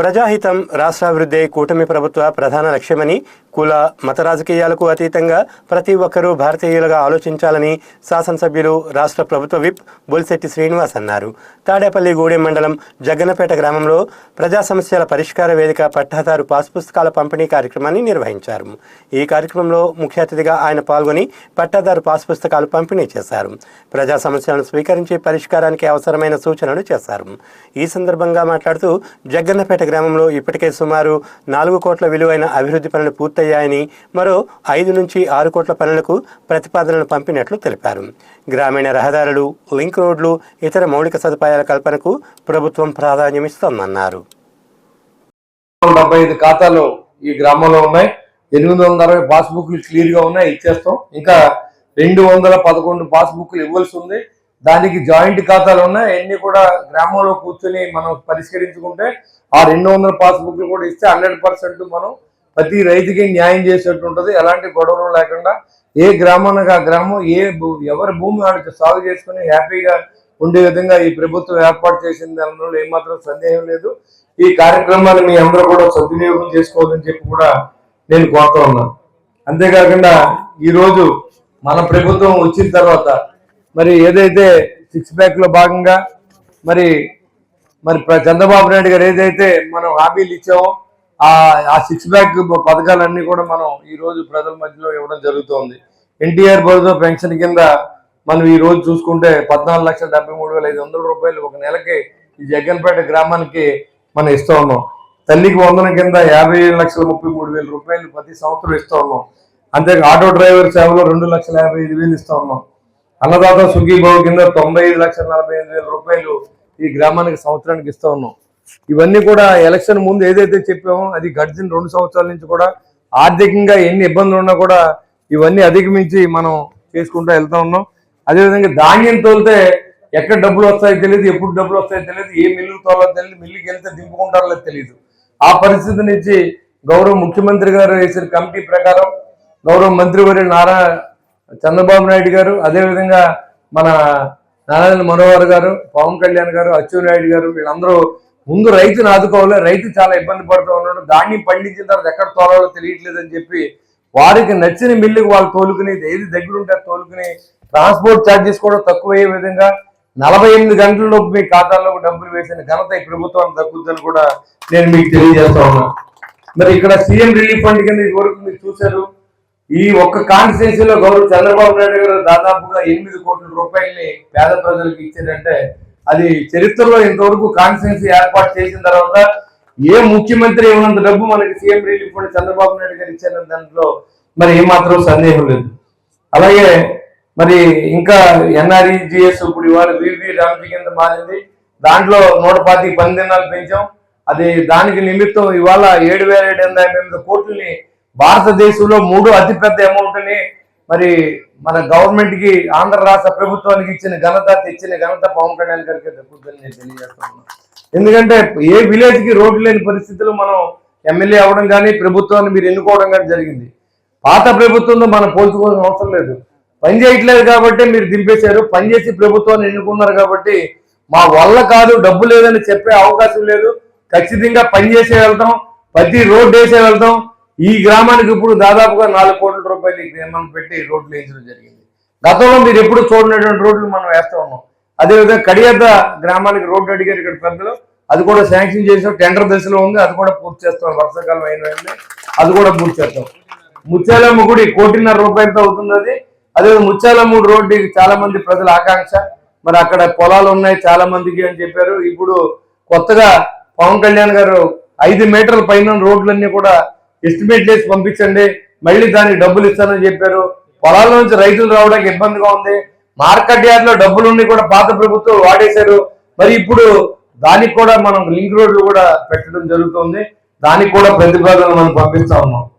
ప్రజాహితం రాష్ట్రాభివృద్ధి కూటమి ప్రభుత్వ ప్రధాన లక్ష్యమని, కుల మత రాజకీయాలకు అతీతంగా ప్రతి ఒక్కరూ భారతీయులుగా ఆలోచించాలని శాసనసభ్యులు రాష్ట్ర ప్రభుత్వ విప్ బొలిశెట్టి శ్రీనివాస్ అన్నారు. తాడేపల్లి గూడెం మండలం జగ్గన్నపేట గ్రామంలో ప్రజా సమస్యల పరిష్కార వేదిక పట్టాదారు పాస్ పుస్తకాల పంపిణీ కార్యక్రమాన్ని నిర్వహించారు. ఈ కార్యక్రమంలో ముఖ్య అతిథిగా ఆయన పాల్గొని పట్టాదారు పాస్ పుస్తకాలు పంపిణీ చేశారు. ప్రజా సమస్యలను స్వీకరించి పరిష్కారానికి అవసరమైన సూచనలు చేశారు. ఈ సందర్భంగా మాట్లాడుతూ జగ్గన్నపేట గ్రామంలో ఇప్పటికే సుమారు 4 కోట్ల విలువైన అభివృద్ధి పనులు పూర్తయ్యాయని, మరో 5 నుంచి 6 కోట్ల పనులకు ప్రతిపాదనలు పంపినట్లు తెలిపారు. గ్రామీణ రహదారులు, లింక్ రోడ్లు, ఇతర మౌలిక సదుపాయాల కల్పనకు ప్రభుత్వం ప్రాధాన్యమిస్తోందన్నారు. 75 ఖాతాలు ఈ గ్రామంలో ఉన్నాయి. 860 పాస్బుక్లు క్లియర్ గా ఉన్నాయి, ఇచ్చేస్తాం. ఇంకా 211 పాస్బుక్లు ఇవ్వాల్సి ఉంది. దానికి జాయింట్ ఖాతాలు ఉన్నాయి. అన్ని కూడా గ్రామంలో కూర్చొని మనం పరిష్కరించుకుంటే ఆ 200 పాస్బుక్లు కూడా ఇస్తే 100% మనం ప్రతి రైతుకి న్యాయం చేసేట్టు ఉంటుంది. ఎలాంటి గొడవలు లేకుండా ఏ గ్రామానికి ఆ గ్రామం ఎవరి భూమి వాడికి సాగు చేసుకుని హ్యాపీగా ఉండే విధంగా ఈ ప్రభుత్వం ఏర్పాటు చేసింది దానిలో ఏమాత్రం సందేహం లేదు. ఈ కార్యక్రమాన్ని మీ అందరూ కూడా సద్వినియోగం చేసుకోవాలని చెప్పి కూడా నేను కోరుతా ఉన్నాను. అంతేకాకుండా ఈరోజు మన ప్రభుత్వం వచ్చిన తర్వాత మరి ఏదైతే 6 ప్యాక్ లో భాగంగా మరి చంద్రబాబు నాయుడు గారు ఏదైతే మనం హామీలు ఇచ్చామో ఆ 6 ప్యాక్ పథకాలన్నీ కూడా మనం ఈ రోజు ప్రజల మధ్యలో ఇవ్వడం జరుగుతోంది. ఎన్టీఆర్ భరోసా పెన్షన్ కింద మనం ఈ రోజు చూసుకుంటే 14,73,500 రూపాయలు ఒక నెలకి ఈ జగ్గన్పేట గ్రామానికి మనం ఇస్తూ ఉన్నాం. తల్లికి వందనం కింద 57,33,000 రూపాయలు ప్రతి సంవత్సరం ఇస్తూ ఉన్నాం. అంతే ఆటో డ్రైవర్ సేవలో 2,55,000 ఇస్తూ ఉన్నాం. అన్నదాత సుఖీభావ కింద 95,45,000 రూపాయలు ఈ గ్రామానికి సంవత్సరానికి ఇస్తూ ఉన్నాం. ఇవన్నీ కూడా ఎలక్షన్ ముందు ఏదైతే చెప్పామో అది గడిచిన 2 సంవత్సరాల నుంచి కూడా ఆర్థికంగా ఎన్ని ఇబ్బందులు ఉన్నా కూడా ఇవన్నీ అధిగమించి మనం చేసుకుంటూ వెళ్తా ఉన్నాం. అదేవిధంగా ధాన్యం తోలితే ఎక్కడ డబ్బులు వస్తాయో తెలియదు, ఎప్పుడు డబ్బులు వస్తాయో తెలియదు, ఏ మిల్లుకు తోలాలో తెలియదు, మిల్లుకి వెళ్తే దింపుకుంటారో తెలియదు. ఆ పరిస్థితి నుంచి గౌరవ ముఖ్యమంత్రి గారు వేసిన కమిటీ ప్రకారం గౌరవ మంత్రివర్యులు చంద్రబాబు నాయుడు గారు, అదేవిధంగా మన నారాయణ మనోహర్ గారు, పవన్ కళ్యాణ్ గారు, అచ్చెన్నాయుడు గారు వీళ్ళందరూ ముందు రైతును ఆదుకోవాలి. రైతు చాలా ఇబ్బంది పడుతూ ఉన్నాడు. ధాన్యం పండించిన తర్వాత ఎక్కడ తోలాలో తెలియట్లేదని చెప్పి వారికి నచ్చిన మిల్లుకి వాళ్ళు తోలుకుని ఏది దగ్గర ఉంటే తోలుకుని ట్రాన్స్పోర్ట్ ఛార్జెస్ కూడా తక్కువ అయ్యే విధంగా 48 గంటలలోపు మీ ఖాతాల్లో డబ్బులు వేసిన ఘనత ఈ ప్రభుత్వానికి దక్కుతుందని కూడా నేను మీకు తెలియజేస్తా ఉన్నాను. మరి ఇక్కడ సీఎం రిలీఫ్ ఫండ్ కింద ఇదివరకు మీరు చూశారు. ఈ ఒక్క కాన్స్టిట్యున్సీలో గౌరవ చంద్రబాబు నాయుడు గారు దాదాపుగా 8 కోట్ల రూపాయలని పేద ప్రజలకు ఇచ్చారంటే అది చరిత్రలో ఇంతవరకు కాన్స్టిట్యున్సీ ఏర్పాటు చేసిన తర్వాత ఏ ముఖ్యమంత్రి ఇవ్వనంత డబ్బు మనకి CM relief fund Chandrababu Naidu గారు ఇచ్చారని దాంట్లో మరి ఏమాత్రం సందేహం లేదు. అలాగే మరి ఇంకా ఎన్ఆర్ఈజిఎస్ ఇప్పుడు ఇవాళ వివి రామ్జీ కింద మారింది. దాంట్లో 125 పని దినాలు పెంచాం. అది దానికి నిమిత్తం ఇవాళ 7,758 కోట్లని భారతదేశంలో 3వ అతిపెద్ద అమౌంట్ ని మరి మన గవర్నమెంట్ కి ఆంధ్ర రాష్ట్ర ప్రభుత్వానికి ఇచ్చిన ఘనత తెచ్చిన ఘనత పవన్ కళ్యాణ్ గారికి దక్కుతుందని నేను తెలియజేస్తున్నాను. ఎందుకంటే ఏ విలేజ్ కి రోడ్లు లేని పరిస్థితుల్లో మనం ఎమ్మెల్యే అవ్వడం కానీ ప్రభుత్వాన్ని మీరు ఎన్నుకోవడం కానీ జరిగింది. పాత ప్రభుత్వంలో మనం పోల్చుకోవాల్సిన అవసరం లేదు. పని చేయట్లేదు కాబట్టి మీరు దింపేశారు. పనిచేసి ప్రభుత్వాన్ని ఎన్నుకున్నారు కాబట్టి మా వల్ల కాదు, డబ్బు లేదని చెప్పే అవకాశం లేదు. ఖచ్చితంగా పనిచేసే వెళ్తాం, ప్రతి రోడ్డు వేసే వెళ్తాం. ఈ గ్రామానికి ఇప్పుడు దాదాపుగా 4 కోట్ల రూపాయలు మనం పెట్టి రోడ్లు వేయించడం జరిగింది. గతంలో మీరు ఎప్పుడు చూడనటువంటి రోడ్లు మనం వేస్తా ఉన్నాం. అదేవిధంగా కడియద్ద గ్రామానికి రోడ్డు అడిగారు ఇక్కడ పెద్దలు, అది కూడా శాంక్షన్ చేసాం. టెండర్ దశలో ఉంది, అది కూడా పూర్తి చేస్తాం. వర్షాకాలం అయిన అది కూడా పూర్తి చేస్తాం. ముత్యాలమ్మ గుడి 1,50,00,000 రూపాయలతో అవుతుంది. అది అదేవిధంగా ముత్యాలమ్మ రోడ్డు చాలా మంది ప్రజల ఆకాంక్ష. మరి అక్కడ పొలాలు ఉన్నాయి చాలా మందికి అని చెప్పారు. ఇప్పుడు కొత్తగా పవన్ కళ్యాణ్ గారు 5 మీటర్ల పైన రోడ్లన్నీ కూడా ఎస్టిమేట్ చేసి పంపించండి, మళ్ళీ దానికి డబ్బులు ఇస్తానని చెప్పారు. పొలాల నుంచి రైతులు రావడానికి ఇబ్బందిగా ఉంది. మార్కెట్ యార్డ్ లో డబ్బులుండి కూడా పాత ప్రభుత్వం వాడేశారు. మరి ఇప్పుడు దానికి కూడా మనం లింక్ రోడ్లు కూడా పెట్టడం జరుగుతుంది. దానికి కూడా ప్రతిపాదనలు మనం పంపిస్తా ఉన్నాం.